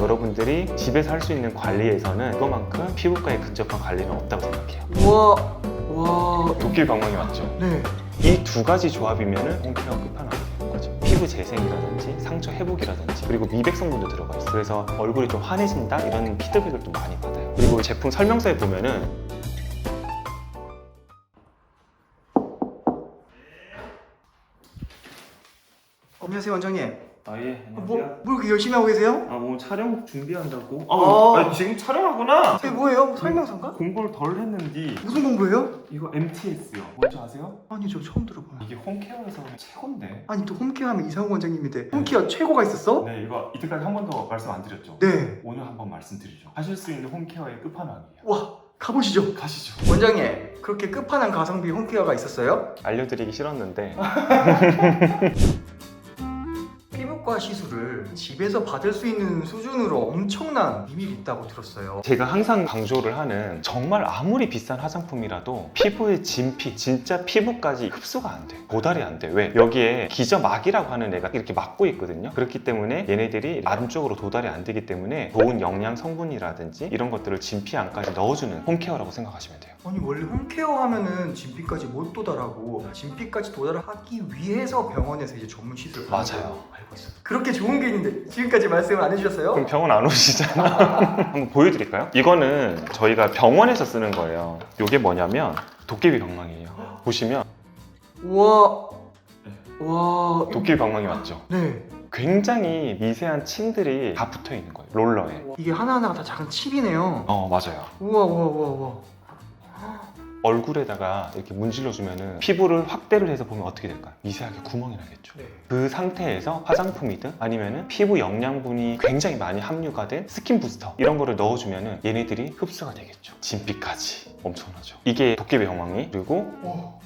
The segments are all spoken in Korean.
여러분들이 집에서 할 수 있는 관리에서는 그거만큼 피부과에 근접한 관리는 없다고 생각해요. 와. 도끼 방망이 맞죠? 네. 이 두 가지 조합이면은 홈케어 끝판왕이 되는 거죠. 피부 재생이라든지 상처 회복이라든지 그리고 미백 성분도 들어가 있어요. 그래서 얼굴이 좀 환해진다 이런 피드백을 좀 많이 받아요. 그리고 제품 설명서에 보면은 안녕하세요 원장님. 예, 뭐 이렇게 열심히 하고 계세요? 오늘 촬영 준비한다고? 지금 촬영하구나? 이게 뭐예요? 설명서인가? 공부를 덜 했는데 무슨 공부예요? 이거 MTS요. 뭔지 아세요? 아니 저 처음 들어봐요. 이게 홈케어에서 최고인데. 아니 또 홈케어 하면 이상호 원장님인데 홈케어 최고가 있었어? 네, 이거 이때까지 한 번도 말씀 안 드렸죠? 네. 오늘 한번 말씀드리죠. 하실 수 있는 홈케어의 끝판왕이에요. 와 가보시죠. 가시죠. 원장님 그렇게 끝판왕 가성비 홈케어가 있었어요? 알려드리기 싫었는데 피부과 시술을 집에서 받을 수 있는 수준으로 엄청난 힘이 있다고 들었어요. 제가 항상 강조를 하는 정말 아무리 비싼 화장품이라도 피부의 진피, 진짜 피부까지 흡수가 안 돼. 도달이 안 돼. 왜? 여기에 기저막이라고 하는 애가 이렇게 막고 있거든요. 그렇기 때문에 얘네들이 안쪽으로 도달이 안 되기 때문에 좋은 영양 성분이라든지 이런 것들을 진피 안까지 넣어주는 홈케어라고 생각하시면 돼요. 아니 원래 홈케어 하면은 진피까지 못 도달하고 진피까지 도달하기 위해서 병원에서 이제 전문 시술을 하는 맞아요. 걸로 알고 있어요. 그렇게 좋은 게 있는데 지금까지 말씀을 안 해주셨어요? 그럼 병원 안 오시잖아. 한번 보여드릴까요? 이거는 저희가 병원에서 쓰는 거예요. 이게 뭐냐면 도깨비 방망이에요. 보시면 우와. 와. 도깨비 방망이 맞죠? 네. 굉장히 미세한 침들이 다 붙어 있는 거예요. 롤러에. 이게 하나하나가 다 작은 칩이네요. 맞아요. 우와 우와 우와 우와. 얼굴에다가 이렇게 문질러주면은 피부를 확대를 해서 보면 어떻게 될까요? 미세하게 구멍이 나겠죠. 네. 그 상태에서 화장품이든 아니면은 피부 영양분이 굉장히 많이 함유가 된 스킨 부스터 이런 거를 넣어주면은 얘네들이 흡수가 되겠죠. 진피까지 엄청나죠. 이게 도깨비 방망이 그리고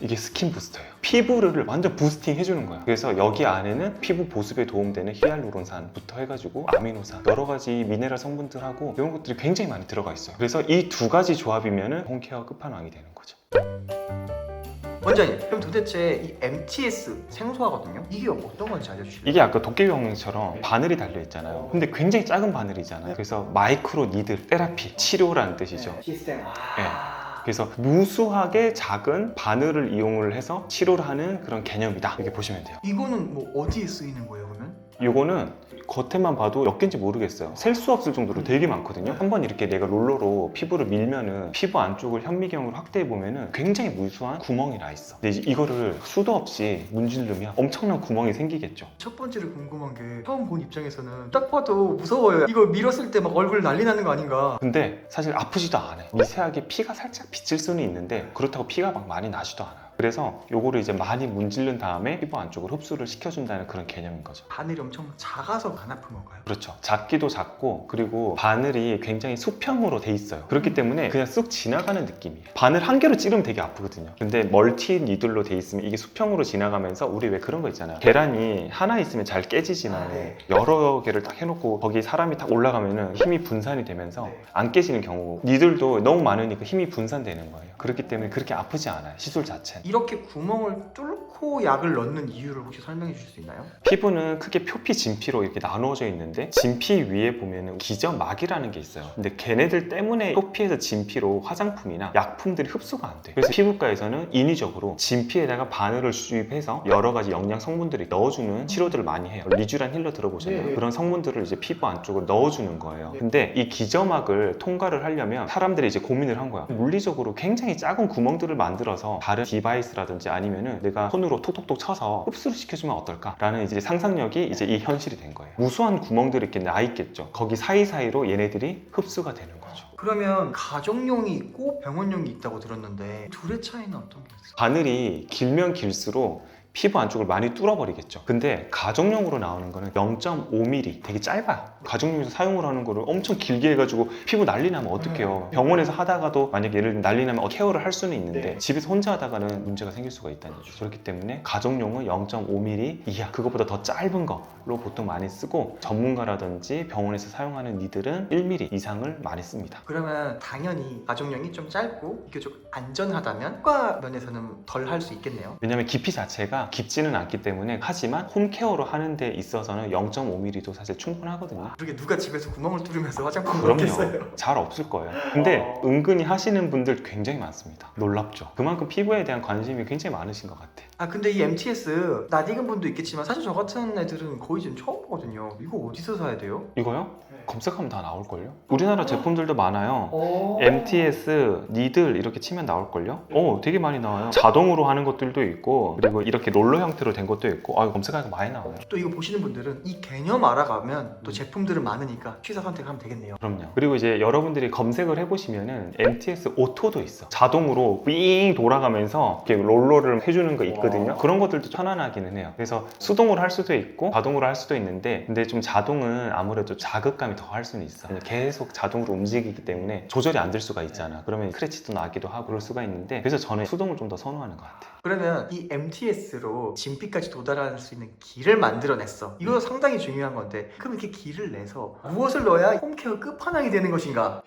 이게 스킨 부스터예요. 피부를 완전 부스팅 해주는 거야. 그래서 여기 안에는 피부 보습에 도움되는 히알루론산부터 해가지고 아미노산 여러 가지 미네랄 성분들하고 이런 것들이 굉장히 많이 들어가 있어요. 그래서 이 두 가지 조합이면은 홈케어 끝판왕이 되는 거죠. 원장님 그럼 도대체 이 MTS 생소하거든요. 이게 어떤 건지 알려주실래요? 이게 아까 도깨비 방망이처럼 바늘이 달려 있잖아요. 근데 굉장히 작은 바늘이잖아요. 그래서 마이크로 니들 테라피 치료라는 뜻이죠. 시스템. 그래서 무수하게 작은 바늘을 이용을 해서 치료를 하는 그런 개념이다. 이렇게 보시면 돼요. 이거는 뭐 어디에 쓰이는 거예요 그러면? 이거는 겉에만 봐도 몇 개인지 모르겠어요. 셀 수 없을 정도로 되게 많거든요. 한번 이렇게 내가 롤러로 피부를 밀면은 피부 안쪽을 현미경으로 확대해 보면은 굉장히 무수한 구멍이 나 있어. 근데 이제 이거를 수도 없이 문지르면 엄청난 구멍이 생기겠죠. 첫 번째로 궁금한 게 처음 본 입장에서는 딱 봐도 무서워요. 이거 밀었을 때 막 얼굴 난리 나는 거 아닌가? 근데 사실 아프지도 않아요. 미세하게 피가 살짝 비칠 수는 있는데 그렇다고 피가 막 많이 나지도 않아요. 그래서 요거를 이제 많이 문지른 다음에 피부 안쪽으로 흡수를 시켜준다는 그런 개념인 거죠. 바늘이 엄청 작아서 안 아픈 건가요? 그렇죠. 작기도 작고 그리고 바늘이 굉장히 수평으로 돼 있어요. 그렇기 때문에 그냥 쑥 지나가는 느낌이에요. 바늘 한 개로 찌르면 되게 아프거든요. 근데 멀티 니들로 돼 있으면 이게 수평으로 지나가면서 우리 왜 그런 거 있잖아요. 계란이 하나 있으면 잘 깨지지만 네. 여러 개를 딱 해놓고 거기 사람이 딱 올라가면은 힘이 분산이 되면서 네. 안 깨지는 경우 니들도 너무 많으니까 힘이 분산되는 거예요. 그렇기 때문에 그렇게 아프지 않아요. 시술 자체는. 이렇게 구멍을 뚫고 약을 넣는 이유를 혹시 설명해 주실 수 있나요? 피부는 크게 표피, 진피로 이렇게 나누어져 있는데 진피 위에 보면은 기저막이라는 게 있어요. 근데 걔네들 때문에 표피에서 진피로 화장품이나 약품들이 흡수가 안 돼. 그래서 피부과에서는 인위적으로 진피에다가 바늘을 주입해서 여러 가지 영양 성분들을 넣어주는 치료들을 많이 해요. 리쥬란 힐러 들어보셨나요? 네. 그런 성분들을 이제 피부 안쪽으로 넣어주는 거예요. 근데 이 기저막을 통과를 하려면 사람들이 이제 고민을 한 거야. 물리적으로 굉장히 작은 구멍들을 만들어서 다른 디바이스라든지 아니면은 내가 손으로 톡톡톡 쳐서 흡수를 시켜주면 어떨까라는 이제 상상력이 이제 이 현실이 된 거예요. 무수한 구멍들이 이렇게 나 있겠죠. 거기 사이사이로 얘네들이 흡수가 되는 거죠. 그러면 가정용이 있고 병원용이 있다고 들었는데 둘의 차이는 어떤 게 있어요? 바늘이 길면 길수록 피부 안쪽을 많이 뚫어버리겠죠. 근데 가정용으로 나오는 거는 0.5mm 되게 짧아요. 가정용에서 사용을 하는 거를 엄청 길게 해가지고 피부 난리 나면 어떡해요. 병원에서 하다가도 만약 예를 들면 난리 나면 케어를 할 수는 있는데 집에서 혼자 하다가는 문제가 생길 수가 있다는 얘기죠. 그렇기 때문에 가정용은 0.5mm 이하 그것보다 더 짧은 걸로 보통 많이 쓰고 전문가라든지 병원에서 사용하는 니들은 1mm 이상을 많이 씁니다. 그러면 당연히 가정용이 좀 짧고 이게 좀 안전하다면 효과 면에서는 덜 할 수 있겠네요. 왜냐면 깊이 자체가 자체가 깊지는 않기 때문에 하지만 홈케어로 하는 데 있어서는 0.5mm도 사실 충분하거든요. 그렇게 누가 집에서 구멍을 뚫으면서 화장품 넣겠어요? 그럼요. 잘 없을 거예요. 근데 은근히 하시는 분들 굉장히 많습니다. 놀랍죠. 그만큼 피부에 대한 관심이 굉장히 많으신 것 같아. 아 근데 이 MTS 낯익은 분도 있겠지만 사실 저 같은 애들은 거의 지금 처음 보거든요. 이거 어디서 사야 돼요? 이거요? 검색하면 다 나올걸요? 우리나라 제품들도 많아요. MTS, 니들 이렇게 치면 나올걸요? 되게 많이 나와요. 자동으로 하는 것들도 있고 그리고 이렇게 롤러 형태로 된 것도 있고 검색하니까 많이 나와요. 또 이거 보시는 분들은 이 개념 알아가면 또 제품들은 많으니까 취사 선택하면 되겠네요. 그럼요. 그리고 이제 여러분들이 검색을 해보시면은 MTS 오토도 있어. 자동으로 윙 돌아가면서 이렇게 롤러를 해주는 거 있거든요. 그런 것들도 편안하기는 해요. 그래서 수동으로 할 수도 있고 자동으로 할 수도 있는데 근데 좀 자동은 아무래도 자극감이 더 할 수는 있어. 계속 자동으로 움직이기 때문에 조절이 안 될 수가 있잖아. 그러면 스크래치도 나기도 하고 그럴 수가 있는데 그래서 저는 수동을 좀 더 선호하는 것 같아요. 그러면 이 MTS로 진피까지 도달할 수 있는 길을 만들어냈어. 이거 상당히 중요한 건데 그럼 이렇게 길을 내서 무엇을 넣어야 홈케어 끝판왕이 되는 것인가?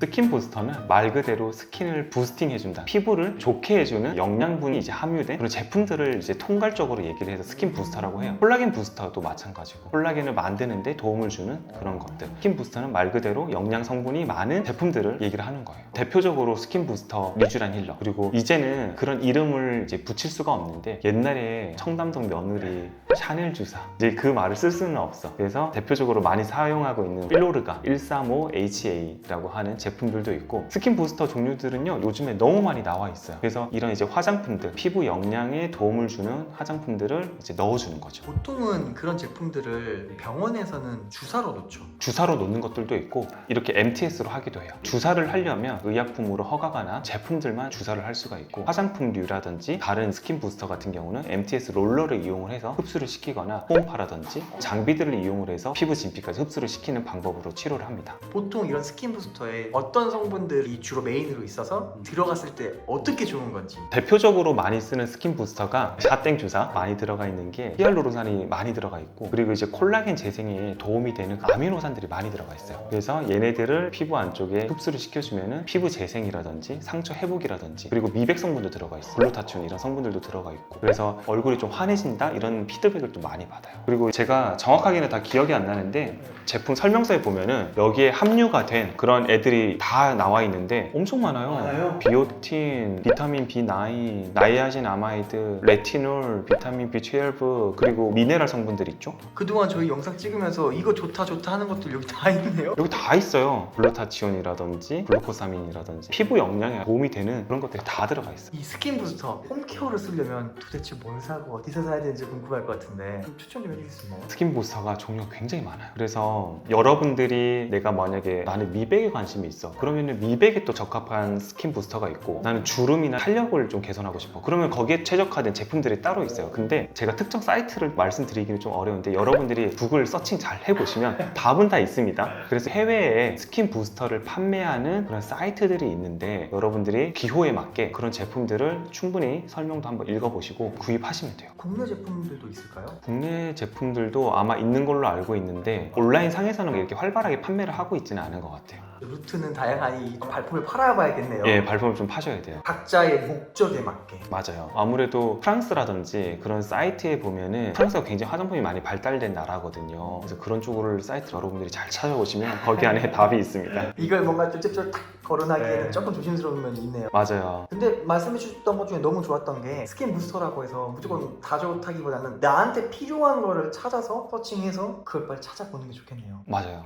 스킨 부스터는 말 그대로 스킨을 부스팅 해준다. 피부를 좋게 해주는 영양분이 이제 함유된 그런 제품들을 이제 통괄적으로 얘기를 해서 스킨 부스터라고 해요. 콜라겐 부스터도 마찬가지고 콜라겐을 만드는데 도움을 주는 그런 것들. 스킨 부스터는 말 그대로 영양 성분이 많은 제품들을 얘기를 하는 거예요. 대표적으로 스킨 부스터, 리쥬란 힐러. 그리고 이제는 그런 이름을 이제 붙일 수가 없는데 옛날에 청담동 며느리 샤넬 주사 이제 그 말을 쓸 수는 없어. 그래서 대표적으로 많이 사용하고 있는 필로르가 135HA라고 하는 제품들도 있고 스킨 부스터 종류들은요 요즘에 너무 많이 나와 있어요. 그래서 이런 이제 화장품들 피부 영양에 도움을 주는 화장품들을 이제 넣어주는 거죠. 보통은 그런 제품들을 병원에서는 주사로 놓죠. 주사로 놓는 것들도 있고 이렇게 MTS로 하기도 해요. 주사를 하려면 의약품으로 허가가 난 제품들만 주사를 할 수가 있고 화장품류라든지 다른 스킨 부스터 같은 경우는 MTS 롤러를 이용을 해서 흡수를 시키거나 호흡파라든지 장비들을 이용을 해서 피부 진피까지 흡수를 시키는 방법으로 치료를 합니다. 보통 이런 스킨 부스터에 어떤 성분들이 주로 메인으로 있어서 들어갔을 때 어떻게 좋은 건지. 대표적으로 많이 쓰는 스킨 부스터가 샤땡 주사 많이 들어가 있는 게 히알루론산이 많이 들어가 있고 그리고 이제 콜라겐 재생에 도움이 되는 아미노산들이 많이 들어가 있어요. 그래서 얘네들을 피부 안쪽에 흡수를 시켜주면은 피부 재생이라든지 상처 회복이라든지 그리고 미백 성분도 들어가 있어요. 글루타치온 이런 성분들도 들어가 있고 그래서 얼굴이 좀 환해진다 이런 피드백을 좀 많이 받아요. 그리고 제가 정확하게는 다 기억이 안 나는데 제품 설명서에 보면은 여기에 함유가 된 그런 애들이 다 나와 있는데 엄청 많아요. 비오틴, 비타민 B9, 나이아신 아마이드, 레티놀, 비타민 B12 그리고 미네랄 성분들 있죠. 그동안 저희 영상 찍으면서 이거 좋다 좋다 하는 것들 여기 다 있네요. 여기 다 있어요. 글루타치온이라든지 글루코사민이라든지 피부 영양에 도움이 되는 그런 것들이 다 들어가 있어요. 이 스킨 부스터 홈케어를 쓰려면 도대체 뭘 사고 어디서 사야 되는지 궁금할 것 같은데 좀 추천 좀 해주겠습니다. 스킨 부스터가 종류가 굉장히 많아요. 그래서 여러분들이 내가 만약에 나는 미백에 관심이 있어 그러면은 미백에 또 적합한 스킨 부스터가 있고 나는 주름이나 탄력을 좀 개선하고 싶어 그러면 거기에 최적화된 제품들이 따로 있어요. 근데 제가 특정 사이트를 말씀드리기는 좀 어려운데 여러분들이 구글 서칭 잘 해보시면 답은 다 있습니다. 그래서 해외에 스킨 부스터를 판매하는 그런 사이트들이 있는데 여러분들이 기호에 맞게 그런 제품들을 충분히 설명도 한번 읽어보시고 구입하시면 돼요. 국내 제품들도 있을까요? 국내 제품들도 아마 있는 걸로 알고 있는데 온라인 상에서는 이렇게 활발하게 판매를 하고 있지는 않은 것 같아요. 루트는 다양하니 발품을 팔아봐야겠네요. 예, 발품을 좀 파셔야 돼요. 각자의 목적에 맞게. 맞아요. 아무래도 프랑스라든지 그런 사이트에 보면은 프랑스가 굉장히 화장품이 많이 발달된 나라거든요. 그래서 그런 쪽을 사이트 여러분들이 잘 찾아보시면 거기 안에 답이 있습니다. 이걸 뭔가 찝찝쩍 탁 거론하기에는 조금 조심스러운 면이 있네요. 맞아요. 근데 말씀해 주셨던 것 중에 너무 좋았던 게 스킨 부스터라고 해서 무조건 다 좋다기보다는 나한테 필요한 거를 찾아서 서칭해서 그걸 빨리 찾아보는 게 좋겠네요. 맞아요.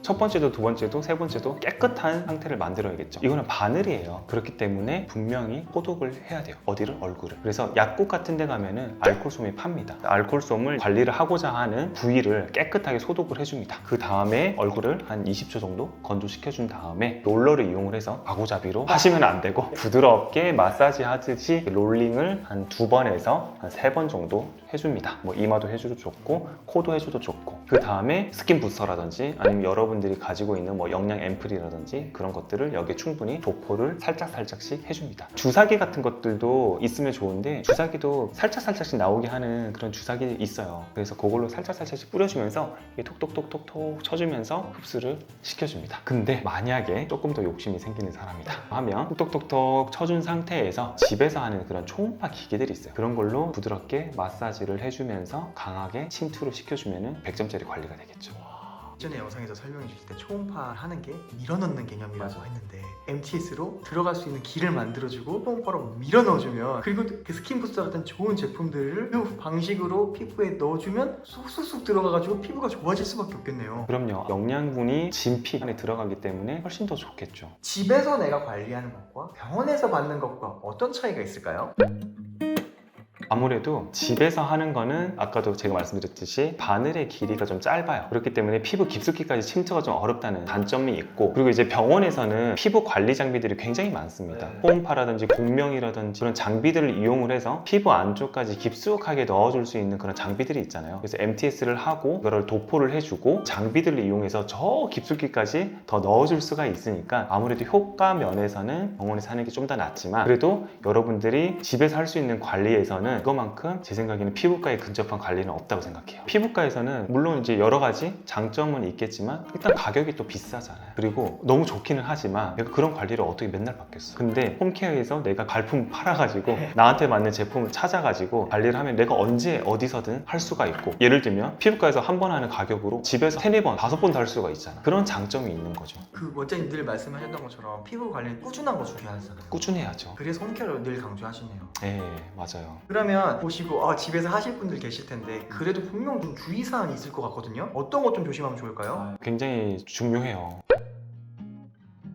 첫 번째도 두 번째도 세 번째도 깨끗한 상태를 만들어야겠죠. 이거는 바늘이에요. 그렇기 때문에 분명히 소독을 해야 돼요. 어디를? 얼굴을. 그래서 약국 같은 데 가면은 알콜솜이 팝니다. 알콜솜을 관리를 하고자 하는 부위를 깨끗하게 소독을 해줍니다. 그 다음에 얼굴을 한 20초 정도 건조시켜준 다음에 롤러를 이용을 해서 바구잡이로 하시면 안 되고 부드럽게 마사지 하듯이 롤링을 한 2번에서 한 3번 정도 해줍니다. 뭐 이마도 해줘도 좋고 코도 해줘도 좋고, 그 다음에 스킨 부스터라든지 아니면 여러분들이 가지고 있는 뭐 영양 앰플이라든지 그런 것들을 여기에 충분히 도포를 살짝씩 해줍니다. 주사기 같은 것들도 있으면 좋은데 주사기도 살짝씩 나오게 하는 그런 주사기 있어요. 그래서 그걸로 살짝씩 뿌려주면서 톡톡톡톡톡 쳐주면서 흡수를 시켜줍니다. 근데 만약에 조금 더 욕심이 생기는 사람이다 하면 톡톡톡톡 쳐준 상태에서 집에서 하는 그런 초음파 기계들이 있어요. 그런 걸로 부드럽게 마사지를 해주면서 강하게 침투를 시켜주면 100점짜리 관리가 되겠죠. 이전에 영상에서 설명해 주실 때 초음파 하는 게 밀어넣는 개념이라고 했는데 MTS로 들어갈 수 있는 길을 만들어주고 초음파로 밀어넣어주면, 그리고 그 스킨 부스터 같은 좋은 제품들을 그 방식으로 피부에 넣어주면 쑥쑥쑥 들어가가지고 피부가 좋아질 수밖에 없겠네요. 그럼요. 영양분이 진피 안에 들어가기 때문에 훨씬 더 좋겠죠. 집에서 내가 관리하는 것과 병원에서 받는 것과 어떤 차이가 있을까요? 아무래도 집에서 하는 거는 아까도 제가 말씀드렸듯이 바늘의 길이가 좀 짧아요. 그렇기 때문에 피부 깊숙이까지 침투가 좀 어렵다는 단점이 있고, 그리고 이제 병원에서는 피부 관리 장비들이 굉장히 많습니다. 호음파라든지 공명이라든지 그런 장비들을 이용을 해서 피부 안쪽까지 깊숙하게 넣어줄 수 있는 그런 장비들이 있잖아요. 그래서 MTS를 하고 그거를 도포를 해주고 장비들을 이용해서 저 깊숙이까지 더 넣어줄 수가 있으니까 아무래도 효과 면에서는 병원에서 하는 게 좀 더 낫지만, 그래도 여러분들이 집에서 할 수 있는 관리에서는 그거만큼 제 생각에는 피부과에 근접한 관리는 없다고 생각해요. 피부과에서는 물론 이제 여러 가지 장점은 있겠지만 일단 가격이 또 비싸잖아요. 그리고 너무 좋기는 하지만 내가 그런 관리를 어떻게 맨날 받겠어. 근데 홈케어에서 내가 발품 팔아가지고 나한테 맞는 제품을 찾아가지고 관리를 하면 내가 언제 어디서든 할 수가 있고, 예를 들면 피부과에서 한 번 하는 가격으로 집에서 3, 4번, 5번 다 할 수가 있잖아. 그런 장점이 있는 거죠. 그 원장님 늘 말씀하셨던 것처럼 피부 관리는 꾸준한 거 중요하잖아요. 꾸준해야죠. 그래서 홈케어를 늘 강조하시네요. 네, 맞아요. 그러면 보시고 집에서 하실 분들 계실 텐데 그래도 분명 좀 주의사항이 있을 것 같거든요. 어떤 것 좀 조심하면 좋을까요? 굉장히 중요해요.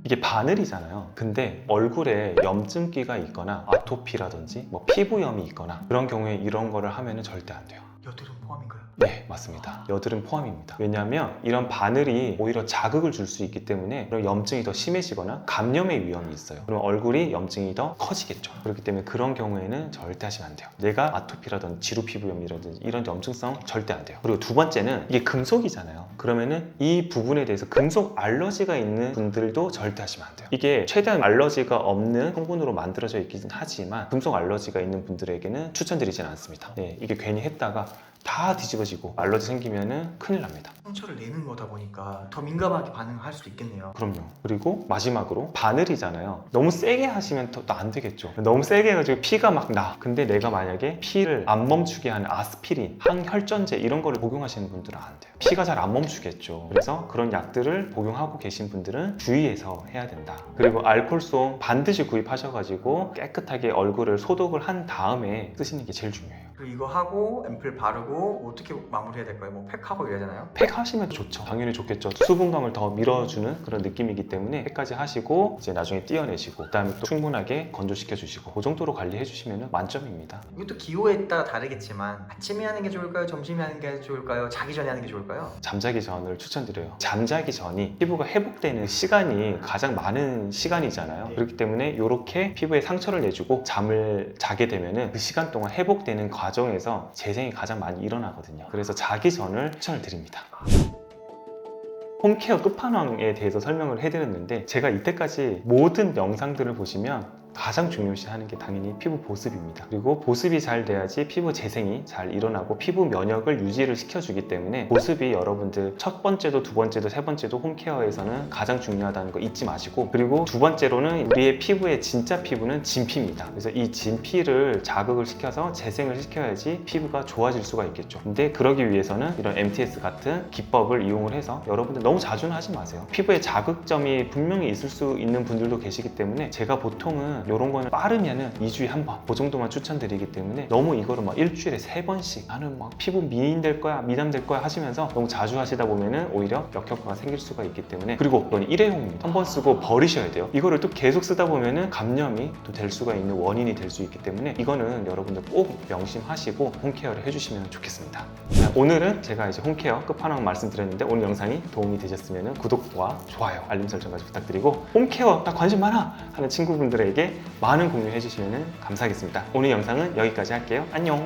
이게 바늘이잖아요. 근데 얼굴에 염증기가 있거나 아토피라든지 뭐 피부염이 있거나 그런 경우에 이런 거를 하면 절대 안 돼요. 여드름 포함인가요? 네, 맞습니다. 여드름 포함입니다. 왜냐하면 이런 바늘이 오히려 자극을 줄 수 있기 때문에 그런 염증이 더 심해지거나 감염의 위험이 있어요. 그럼 얼굴이 염증이 더 커지겠죠. 그렇기 때문에 그런 경우에는 절대 하시면 안 돼요. 내가 아토피라든지 지루 피부염이라든지 이런 염증성 절대 안 돼요. 그리고 두 번째는 이게 금속이잖아요. 그러면은 이 부분에 대해서 금속 알러지가 있는 분들도 절대 하시면 안 돼요. 이게 최대한 알러지가 없는 성분으로 만들어져 있긴 하지만 금속 알러지가 있는 분들에게는 추천드리진 않습니다. 네, 이게 괜히 했다가 다 뒤집어지고 알러지 생기면은 큰일 납니다. 상처를 내는 거다 보니까 더 민감하게 반응할 수도 있겠네요. 그럼요. 그리고 마지막으로 바늘이잖아요. 너무 세게 하시면 또 안 되겠죠. 너무 세게 해가지고 피가 막 나. 근데 내가 만약에 피를 안 멈추게 하는 아스피린, 항혈전제 이런 거를 복용하시는 분들은 안 돼요. 피가 잘 안 멈추겠죠. 그래서 그런 약들을 복용하고 계신 분들은 주의해서 해야 된다. 그리고 알콜솜 반드시 구입하셔가지고 깨끗하게 얼굴을 소독을 한 다음에 쓰시는 게 제일 중요해요. 그리고 이거 하고 앰플 바르고 어떻게 마무리해야 될까요? 뭐 팩하고 이래야 되나요? 팩 하시면 좋죠. 당연히 좋겠죠. 수분감을 더 밀어주는 그런 느낌이기 때문에 팩까지 하시고 이제 나중에 띄어내시고 그다음에 또 충분하게 건조시켜 주시고 그 정도로 관리해 주시면 만점입니다. 이것도 기호에 따라 다르겠지만 아침에 하는 게 좋을까요? 점심에 하는 게 좋을까요? 자기 전에 하는 게 좋을까요? 잠자기 전을 추천드려요. 잠자기 전이 피부가 회복되는 시간이 가장 많은 시간이잖아요. 그렇기 때문에 이렇게 피부에 상처를 내주고 잠을 자게 되면은 그 시간 동안 회복되는 과정에서 재생이 가장 많이 일어나거든요. 그래서 자기 전을 추천을 드립니다. 홈케어 끝판왕에 대해서 설명을 해드렸는데 제가 이때까지 모든 영상들을 보시면 가장 중요시하는 게 당연히 피부 보습입니다. 그리고 보습이 잘 돼야지 피부 재생이 잘 일어나고 피부 면역을 유지를 시켜주기 때문에 보습이 여러분들 첫 번째도 두 번째도 세 번째도 홈케어에서는 가장 중요하다는 거 잊지 마시고, 그리고 두 번째로는 우리의 피부의 진짜 피부는 진피입니다. 그래서 이 진피를 자극을 시켜서 재생을 시켜야지 피부가 좋아질 수가 있겠죠. 근데 그러기 위해서는 이런 MTS 같은 기법을 이용을 해서 여러분들 너무 자주는 하지 마세요. 피부에 자극점이 분명히 있을 수 있는 분들도 계시기 때문에 제가 보통은 이런 거는 빠르면은 2주에 한 번 그 정도만 추천드리기 때문에 너무 이거를 막 일주일에 3번씩 나는 막 피부 미인될 거야 미남될 거야 하시면서 너무 자주 하시다 보면은 오히려 역효과가 생길 수가 있기 때문에, 그리고 이건 일회용입니다. 한 번 쓰고 버리셔야 돼요. 이거를 또 계속 쓰다 보면은 감염이 또 될 수가 있는 원인이 될 수 있기 때문에 이거는 여러분들 꼭 명심하시고 홈케어를 해주시면 좋겠습니다. 오늘은 제가 이제 홈케어 끝판왕 말씀드렸는데 오늘 영상이 도움이 되셨으면 구독과 좋아요 알림 설정까지 부탁드리고, 홈케어 나 관심 많아 하는 친구분들에게 많은 공유해 주시면 감사하겠습니다. 오늘 영상은 여기까지 할게요. 안녕.